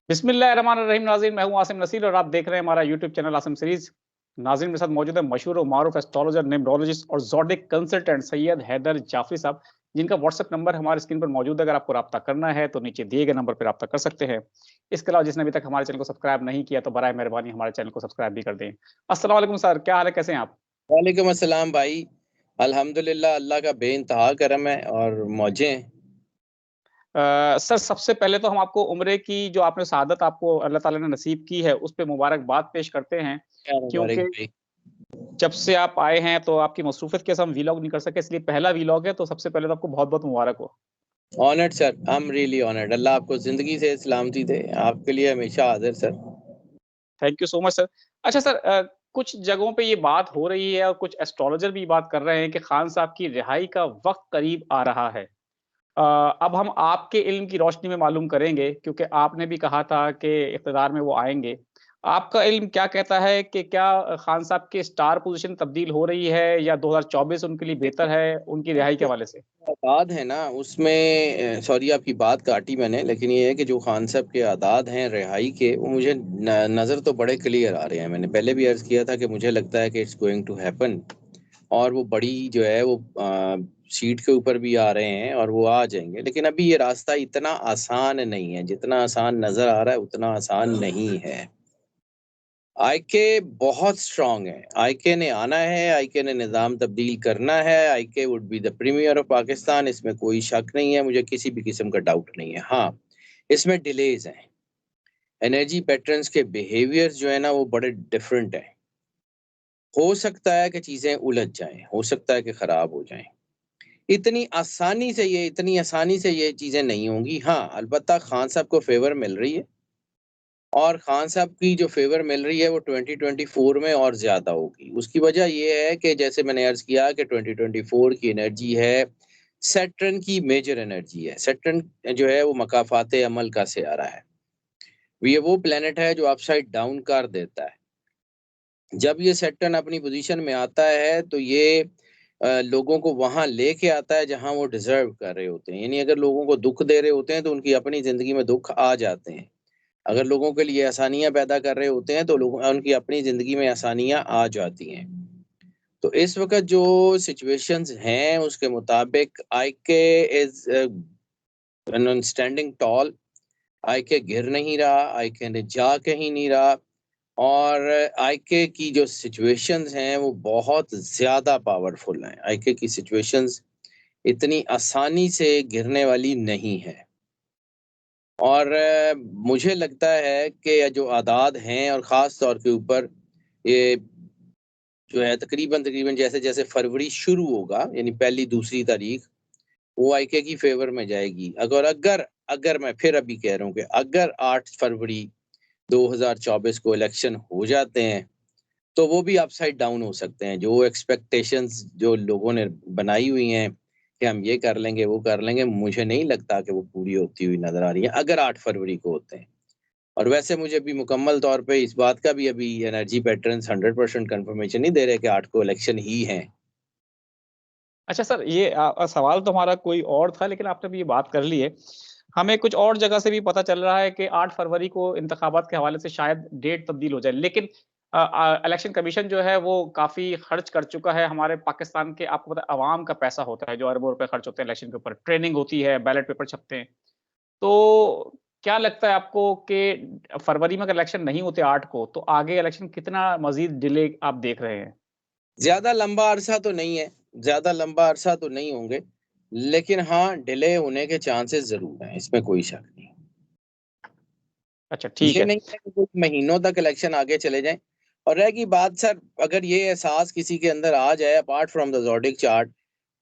बिस्मिल्लाहिर्रहमानिर्रहीम। नाज़रीन, मैं हूं आसिम नसीर और आप देख रहे हैं हमारा यूट्यूब चैनल आसिम सीरीज। नाज़रीन, मेरे साथ मौजूद है मशहूर और मारूफ एस्ट्रोलॉजर, न्यूमरोलॉजिस्ट और ज़ोडिक कंसल्टेंट सैयद हैदर जाफरी साहब, जिनका व्हाट्सएप नंबर हमारे स्क्रीन पर मौजूद है। अगर आपको रब्ता करना है तो नीचे दिए गए नंबर पर रब्ता कर सकते हैं। इसके अलावा जिसने अभी तक हमारे चैनल को सब्सक्राइब नहीं किया तो बराए मेहरबानी हमारे चैनल को सब्सक्राइब भी कर दें। अस्सलाम वालेकुम सर, क्या हाल है, कैसे हैं आप? वालेकुम अस्सलाम भाई। अल्हम्दुलिल्लाह, अल्लाह का बेइंतहा करम है और मौजें हैं। सर, सबसे पहले तो हम आपको उम्रे की जो आपने शहादत आपको अल्लाह ताला ने नसीब की है, उस पे मुबारकबाद पेश करते हैं, क्या मुबारक क्योंकि भाई। जब से आप आए हैं तो आपकी मसरूफ़ियत के वजह से हम वीलॉग नहीं कर सके, इसलिए पहला वीलॉग है, तो सबसे पहले तो आपको बहुत-बहुत मुबारक हो। Honoured sir, I am really honoured. अल्लाह आपको ज़िंदगी से सलामती दे। आपके लिए हमेशा हाज़िर sir. Thank you so much sir. अच्छा सर, कुछ जगहों पे ये बात हो रही है और कुछ एस्ट्रोलॉजर भी बात कर रहे हैं कि खान साहब की रिहाई का वक़्त करीब आ रहा है। अ, अब हम आपके इल्म की रोशनी में मालूम करेंगे, क्योंकि आपने भी कहा था कि इक़्तिदार में वो आएँगे। आपका इल्म क्या कहता है कि क्या खान साहब की स्टार पोज़ीशन तब्दील हो रही है या 2024 उनके लिए बेहतर है, उनकी रिहाई के हवाले से? आदाद है ना उसमें, सॉरी आपकी बात काटी मैंने, लेकिन ये है कि जो खान साहब के आदाद हैं रिहाई के, वो मुझे नज़र तो बड़े क्लियर आ रहे हैं। मैंने पहले भी अर्ज़ किया था कि मुझे लगता है कि इट्स गोइंग टू हैपन, और वो बड़ी जो है वो सीट के ऊपर भी आ रहे हैं और वो आ जाएँगे। लेकिन अभी ये रास्ता इतना आसान नहीं है, जितना आसान नज़र आ रहा है उतना आसान नहीं है। आईके बहुत स्ट्रॉन्ग है। आईके ने आना है, आईके ने निज़ाम तब्दील करना है, IK would be the premier of Pakistan, इसमें कोई शक नहीं है, मुझे किसी भी किस्म का डाउट नहीं है। हाँ, इसमें डिलेज़ हैं। एनर्जी पैटर्न्स के बिहेवियर्स जो है ना वो बड़े डिफरेंट हैं। हो सकता है कि चीज़ें उलझ जाएँ, हो सकता है कि खराब हो जाएँ। इतनी आसानी से ये चीज़ें नहीं होंगी। हाँ, अलबत्ता खान साहब को फ़ेवर मिल रही है, और खान साहब की जो फ़ेवर मिल रही है वो 2024 में और ज़्यादा होगी। उसकी वजह ये है कि जैसे मैंने अर्ज़ किया कि 2024 की एनर्जी है, सैटर्न की मेजर एनर्जी है। सैटर्न जो है वो मकाफ़ात अमल का सियारा है। ये वो प्लैनेट है जो अपसाइड डाउन कर देता है। जब ये सैटर्न अपनी पोज़ीशन में आता है तो ये लोगों को वहाँ लेके आता है जहाँ वो डिज़र्व कर रहे होते हैं। यानी अगर लोगों को दुःख दे रहे होते हैं तो उनकी अपनी ज़िंदगी में दुःख आ जाते हैं। अगर लोगों के लिए आसानियाँ पैदा कर रहे होते हैं तो लोग उनकी अपनी ज़िंदगी में आसानियाँ आ जाती हैं। तो इस वक़्त जो सिचुएशंस हैं उसके मुताबिक आईके इज़ स्टैंडिंग टॉल। आईके गिर नहीं रहा, आईके ने जा कहीं नहीं रहा, और आईके की जो सिचुएशंस हैं वो बहुत ज़्यादा पावरफुल हैं। आईके की सिचुएशंस इतनी आसानी से गिरने वाली नहीं है। और मुझे लगता है कि जो आदाद हैं और ख़ास तौर के ऊपर ये जो है तकरीबन-तकरीबन जैसे-जैसे फरवरी शुरू होगा, यानी पहली दूसरी तारीख, वो आईके की फ़ेवर में जाएगी। अगर अगर मैं फिर अभी कह रहा हूँ कि अगर 8 फरवरी 2024 को इलेक्शन हो जाते हैं, तो वो भी अपसाइड डाउन हो सकते हैं। जो एक्सपेक्टेशंस जो लोगों ने बनाई हुई हैं कि हम ये कर लेंगे, वो कर लेंगे, मुझे नहीं लगता कि वो पूरी होती हुई नज़र आ रही हैं, अगर 8 फरवरी को होते हैं। और वैसे मुझे अभी मुकम्मल तौर पे इस बात का भी अभी एनर्जी पैटर्न्स 100% कन्फर्मेशन नहीं दे रहे कि 8 को इलेक्शन ही हैं। अच्छा सर, ये सवाल तो हमारा कोई और था, लेकिन आपने अभी ये बात कर ली है। हमें कुछ और जगह से भी पता चल रहा है कि 8 फरवरी को इंतखाबात के हवाले से शायद डेट तब्दील हो जाए। लेकिन इलेक्शन कमीशन जो है वो काफ़ी खर्च कर चुका है हमारे पाकिस्तान के, आपको पता है अवाम का पैसा होता है जो अरबों रुपए खर्च होते हैं इलेक्शन के ऊपर। ट्रेनिंग होती है, बैलेट पेपर छपते हैं। तो क्या लगता है आपको कि फरवरी में अगर इलेक्शन नहीं होते 8 को, तो आगे इलेक्शन कितना मज़ीद डिले आप देख रहे हैं? ज़्यादा लंबा अरसा तो नहीं है, ज़्यादा लंबा अरसा तो नहीं होंगे, लेकिन हाँ, डिले होने के चांसेस ज़रूर हैं, इसमें कोई शक नहीं। अच्छा, ठीक ये है। नहीं है कि कुछ महीनों तक इलेक्शन आगे चले जाएँ। और रह गई बात सर, अगर ये एहसास किसी के अंदर आ जाए apart from the zodiac chart,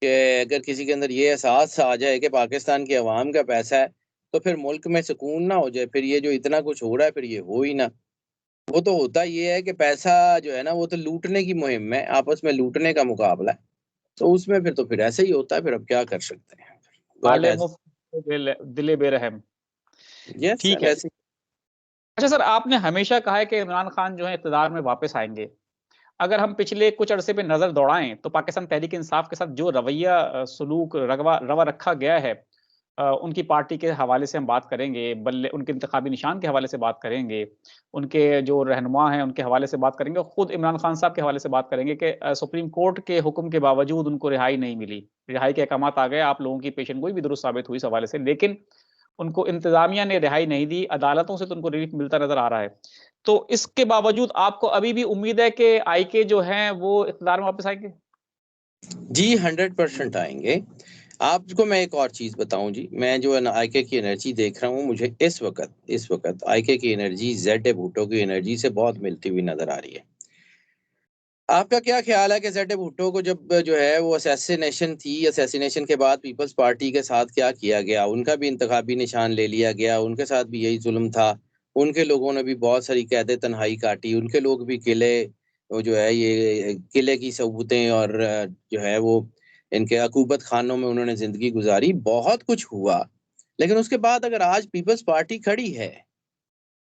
कि अगर किसी के अंदर ये एहसास आ जाए कि पाकिस्तान की अवाम का पैसा है, तो फिर मुल्क में सुकून ना हो जाए, फिर ये जो इतना कुछ हो रहा है, फिर ये हो ही ना। वो तो होता ये है कि पैसा जो है ना, वो तो लूटने की मुहिम है, आपस में लूटने का मुकाबला है। तो उसमें फिर ऐसे ही होता है, फिर अब क्या कर सकते हैं? गॉड माले हैज़ मुफ्त दिले बेरहम। यस ठीक सर, है। ऐसे अच्छा सर, आपने हमेशा कहा है कि इमरान खान जो है इक़्तिदार में वापस आएँगे। अगर हम पिछले कुछ अरसे पे नज़र दौड़ाएँ, तो पाकिस्तान तहरीक इंसाफ के साथ जो रवैया सलूक रगवा रवा रखा गया है, उनकी पार्टी के हवाले से हम बात करेंगे, बल्ले उनके इंतखाबी निशान के हवाले से बात करेंगे, उनके जो रहनुमा हैं, उनके हवाले से बात करेंगे और खुद इमरान खान साहब के हवाले से बात करेंगे कि सुप्रीम कोर्ट के हुक्म के बावजूद उनको रिहाई नहीं मिली। रिहाई के अहकामात आ गए, आप लोगों की पेशेंगोई भी दुरुस्त साबित हुई इस हवाले से, लेकिन उनको इंतज़ामिया ने रिहाई नहीं दी, अदालतों से तो उनको रिलीफ़ मिलता नज़र आ रहा है। तो इसके बावजूद आपको अभी भी उम्मीद है कि आईके जो हैं, वो इक़्तिदार में वापस आएँगे? जी, 100% आएँगे। आपको मैं एक और चीज़ बताऊँ जी, मैं जो है ना आईके की एनर्जी देख रहा हूँ, मुझे इस वक़्त आईके की एनर्जी ज़ेड भुट्टो की एनर्जी से बहुत मिलती हुई नज़र आ रही है। आपका क्या ख़्याल है कि ज़ेड भुट्टो को जब जो है वो असैसिनेशन के बाद पीपल्स पार्टी के साथ क्या किया गया? उनका भी इंतख़ाबी निशान ले लिया गया, उनके साथ भी यही ज़ुल्म था। उनके लोगों ने भी बहुत सारी कैद-ए-तन्हाई काटी, उनके लोग भी किले वो जो है ये किले की सबूतें और जो है वो इनके अकूबत खानों में उन्होंने ज़िंदगी गुज़ारी, बहुत कुछ हुआ। लेकिन उसके बाद अगर आज पीपल्स पार्टी खड़ी है,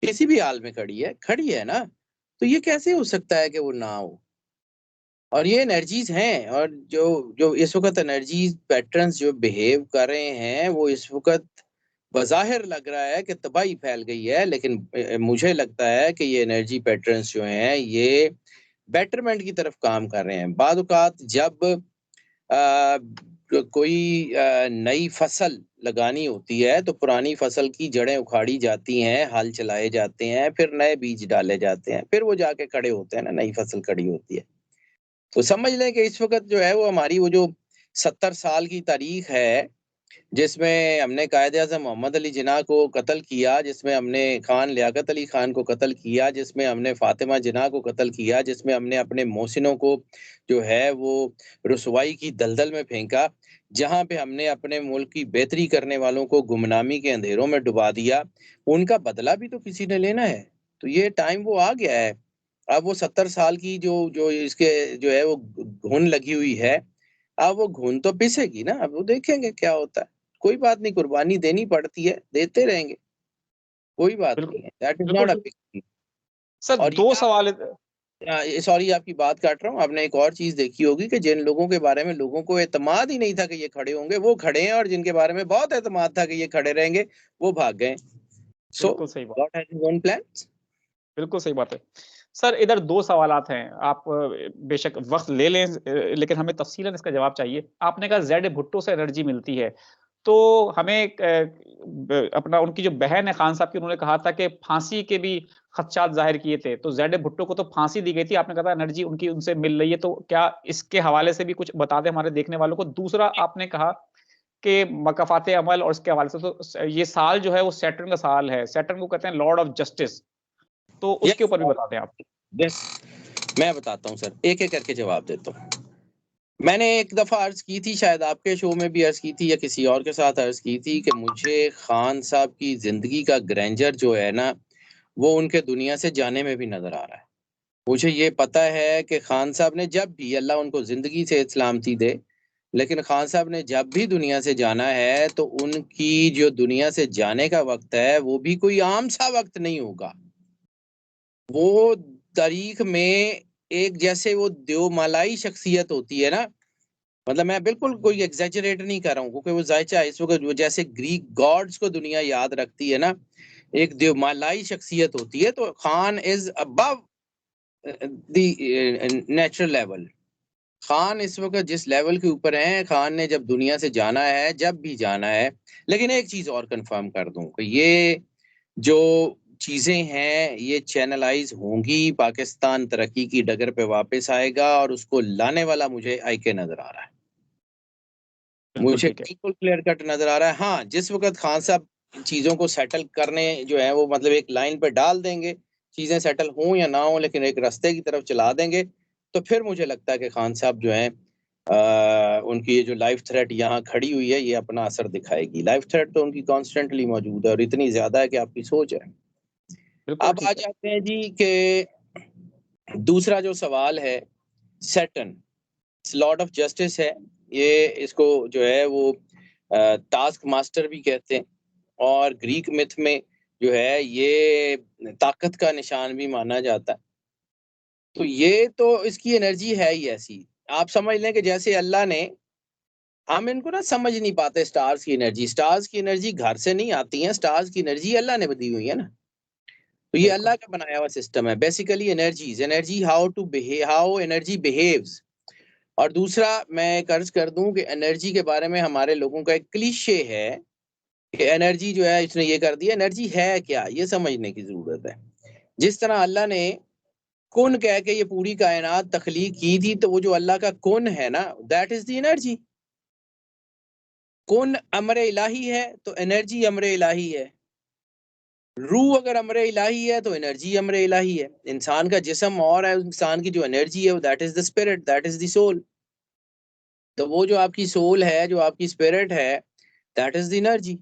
किसी भी हाल में खड़ी है ना, तो ये कैसे हो सकता है कि वो ना हो? और ये एनर्जीज़ हैं और जो जो इस वक़्त एनर्जीज़ पैटर्न्स जो बिहेव कर रहे हैं, वो इस वक़्त बज़ाहिर लग रहा है कि तबाही फैल गई है, लेकिन मुझे लगता है कि ये एनर्जी पैटर्न्स जो हैं, ये बेटरमेंट की तरफ काम कर रहे हैं। बाद औक़ात जब कोई नई फसल लगानी होती है, तो पुरानी फसल की जड़ें उखाड़ी जाती हैं, हल चलाए जाते हैं, फिर नए बीज डाले जाते हैं, फिर वो जाके खड़े होते हैं ना, नई फसल खड़ी होती है। तो समझ लें कि इस वक़्त जो है वो हमारी वो जो 70 साल की तारीख़ है, जिसमें हमने कायद-ए-आज़म मोहम्मद अली जिन्नाह को कत्ल किया, जिसमें हमने खान लियाकत अली खान को कत्ल किया, जिसमें हमने फ़ातिमा जिन्नाह को कत्ल किया, जिसमें हमने अपने मोहसिनों को जो है वो रुसवाई की दलदल में फेंका, जहाँ पे हमने अपने मुल्क की बेहतरी करने वालों को गुमनामी के अंधेरों में डुबा दिया, उनका बदला भी तो किसी ने लेना है। तो ये टाइम वो आ गया है। अब वो 70 साल की जो जो इसके जो है वो घुन लगी हुई है, अब वो घुन तो पिसेगी ना, अब वो देखेंगे क्या होता है। कोई बात नहीं, कुर्बानी देनी पड़ती है, देते रहेंगे, कोई बात बिल्कुल, नहीं है, दैट इज़ बिल्कुल, not a bill big deal. Sir और 2 ये सवाल सॉरी आपकी बात काट रहा हूँ, आपने एक और चीज़ देखी होगी कि जिन लोगों के बारे में लोगों को एतमाद ही नहीं था कि ये खड़े होंगे, वो खड़े हैं और जिनके बारे में बहुत एतमाद था कि ये खड़े रहेंगे, वो भाग गए। सो बिल्कुल सही बात। God has his own plans. बिल्कुल सही बात है। सर इधर 2 सवालात हैं, आप बेशक वक़्त ले लें लेकिन हमें तफ़सीलन इसका जवाब चाहिए। आपने कहा ज़ेड भुट्टो से एनर्जी मिलती है, तो हमें अपना उनकी जो बहन है खान साहब की उन्होंने कहा था कि फांसी के भी खदशात ज़ाहिर किए थे, तो ज़ेड भुट्टो को तो फांसी दी गई थी, आपने कहा था एनर्जी उनकी उनसे मिल रही है, तो क्या इसके हवाले से भी कुछ बता दें हमारे देखने वालों को? दूसरा आपने कहा कि मकाफ़ात अमल और इसके हवाले से तो ये साल जो है वो सैटर्न का साल है, सैटर्न को कहते हैं लॉर्ड ऑफ जस्टिस, तो उसके यस ऊपर भी बता दें आप। यस मैं बताता हूँ सर, एक-एक करके जवाब देता हूँ। मैंने एक दफ़ा अर्ज़ की थी, शायद आपके शो में भी अर्ज़ की थी या किसी और के साथ अर्ज़ की थी कि मुझे खान साहब की ज़िंदगी का ग्रैंडर जो है ना, वो उनके दुनिया से जाने में भी नज़र आ रहा है। मुझे ये पता है कि खान साहब ने जब भी अल्लाह उनको ज़िंदगी सेहत सलामती दे, लेकिन खान साहब ने जब भी दुनिया से जाना है, तो उनकी जो दुनिया से जाने का वक़्त है, वो भी कोई आम-सा वक़्त नहीं होगा। वो तारीख़ में एक जैसे वो देवमालाई शख़्सियत होती है ना, मतलब मैं बिल्कुल कोई एक्ज़ैजरेट नहीं कर रहा हूँ क्योंकि वो ज़ाहिर इस वक़्त वो जैसे ग्रीक गॉड्स को दुनिया याद रखती है ना, एक देवमालाई शख़्सियत होती है, तो Khan is above natural level. Khan इस वक़्त जिस लेवल के ऊपर हैं, खान ने जब दुनिया से जाना है, जब भी जाना है, लेकिन एक चीज़ और कन्फ़र्म कर दूँ कि ये जो चीज़ें हैं, ये चैनलाइज़ होंगी, पाकिस्तान तरक्की की डगर पे वापस आएगा और उसको लाने वाला मुझे आईके नज़र आ रहा है। बिल्कुल मुझे ठीक है। बिल्कुल क्लियर कट नज़र आ रहा है। हाँ, जिस वक़्त खान साहब चीज़ों को सेटल करने जो है वो मतलब एक लाइन पे डाल देंगे, चीज़ें सेटल हों या ना हों लेकिन एक रास्ते की तरफ चला देंगे, तो फिर मुझे लगता है कि खान साहब जो हैं उनकी ये जो लाइफ़ थ्रेट यहाँ खड़ी हुई है, ये अपना असर दिखाएगी। लाइफ़ थ्रेट तो उनकी कॉन्स्टेंटली मौजूद है और इतनी ज़्यादा है कि आपकी सोच है। बिल्कुल अब आ ठीक है। जाते हैं जी कि दूसरा जो सवाल है, सैटर्न, लॉर्ड ऑफ जस्टिस है। ये इसको जो है वो टास्क मास्टर भी कहते हैं और ग्रीक मिथ में जो है ये ताकत का निशान भी माना जाता है। तो ये तो इसकी एनर्जी है ही ऐसी। आप समझ लें कि जैसे अल्लाह ने हम इनको ना समझ नहीं पाते। स्टार्स की एनर्जी घर से नहीं आती है, स्टार्स की एनर्जी अल्लाह ने दी हुई है ना। तो ये अल्लाह का बनाया हुआ सिस्टम है। Basically energy how energy behaves. और दूसरा मैं एक अर्ज कर दूं कि एनर्जी के बारे में हमारे लोगों का एक क्लीशे है कि एनर्जी जो है इसने ये कर दिया। एनर्जी है क्या, ये समझने की जरूरत है। जिस तरह अल्लाह ने कुन कह के ये पूरी कायनात तख्लीक की थी, तो वो जो अल्लाह का कुन है ना, दैट इज द एनर्जी। कुन अमर इलाही है तो एनर्जी अमर इलाही है। रूह अगर अमर इलाही है तो एनर्जी अमर इलाही है। इंसान का जिस्म और है, इंसान की जो एनर्जी है वो that is the spirit, that is the soul. तो वो जो आपकी सोल है, जो आपकी स्पिरिट है, दैट इज द एनर्जी।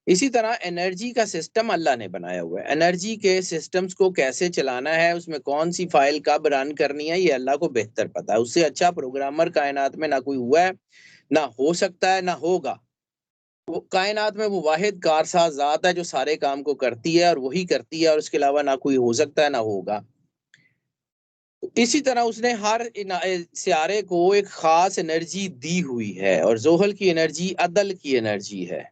इसी तरह एनर्जी का सिस्टम अल्लाह ने बनाया हुआ है। एनर्जी के सिस्टम्स को कैसे चलाना है, उसमें कौन सी फाइल कब रन करनी है, ये अल्लाह को बेहतर पता है। उससे अच्छा प्रोग्रामर कायनात में ना कोई हुआ है, ना हो सकता है, ना होगा। वो कायनात में वो वाहिद कारसाज ज़ात है जो सारे काम को करती है और वही करती है, और उसके अलावा ना कोई हो सकता है ना होगा। इसी तरह उसने हर सियारे को एक खास एनर्जी दी हुई है, और जोहल की एनर्जी अदल की एनर्जी है।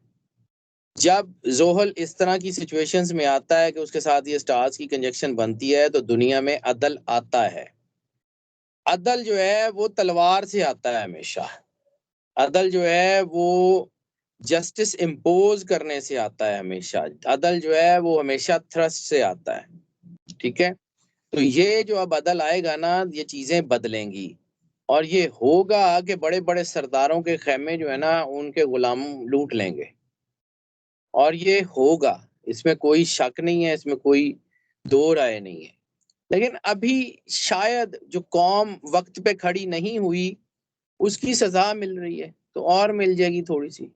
जब जोहल इस तरह की सिचुएशंस में आता है कि उसके साथ ये स्टार्स की कंजक्शन बनती है, तो दुनिया में अदल आता है। अदल जो है वो तलवार से आता है हमेशा। अदल जो है वो जस्टिस इम्पोज करने से आता है हमेशा। अदल जो है वो हमेशा थ्रस्ट से आता है। ठीक है, तो ये जो अब अदल आएगा ना, ये चीजें बदलेंगी, और ये होगा कि बड़े बड़े सरदारों के खेमे जो है ना, उनके गुलाम लूट लेंगे। और ये होगा, इसमें कोई शक नहीं है, इसमें कोई दो राय नहीं है। लेकिन अभी शायद जो कौम वक्त पे खड़ी नहीं हुई, उसकी सजा मिल रही है, तो और मिल जाएगी थोड़ी सी।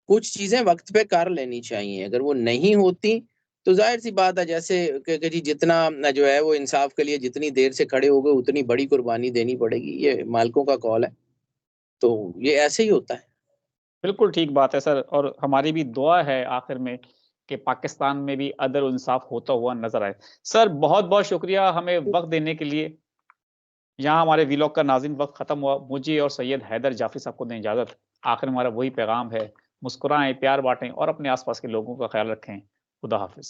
कुछ चीजें वक्त पे कर लेनी चाहिए। अगर वो नहीं होती तो जाहिर सी बात है, जैसे कि जी जितना जो है वो इंसाफ के लिए जितनी देर से खड़े हो गए, उतनी बड़ी कुर्बानी देनी पड़ेगी। ये मालिकों का कॉल है, तो ये ऐसे ही होता है। बिल्कुल ठीक बात है सर, और हमारी भी दुआ है आखिर में कि पाकिस्तान में भी अदल और इंसाफ होता हुआ नज़र आए। सर बहुत-बहुत शुक्रिया हमें वक़्त देने के लिए। यहाँ हमारे व्लॉग का नाज़रीन वक़्त ख़त्म हुआ। मुझे और सैयद हैदर जाफ़री साहब को दें इजाज़त। आखिर में हमारा वही पैगाम है, मुस्कुराएँ, प्यार बाँटें और अपने आस-पास के लोगों का ख़्याल रखें। खुदा हाफ़िज़।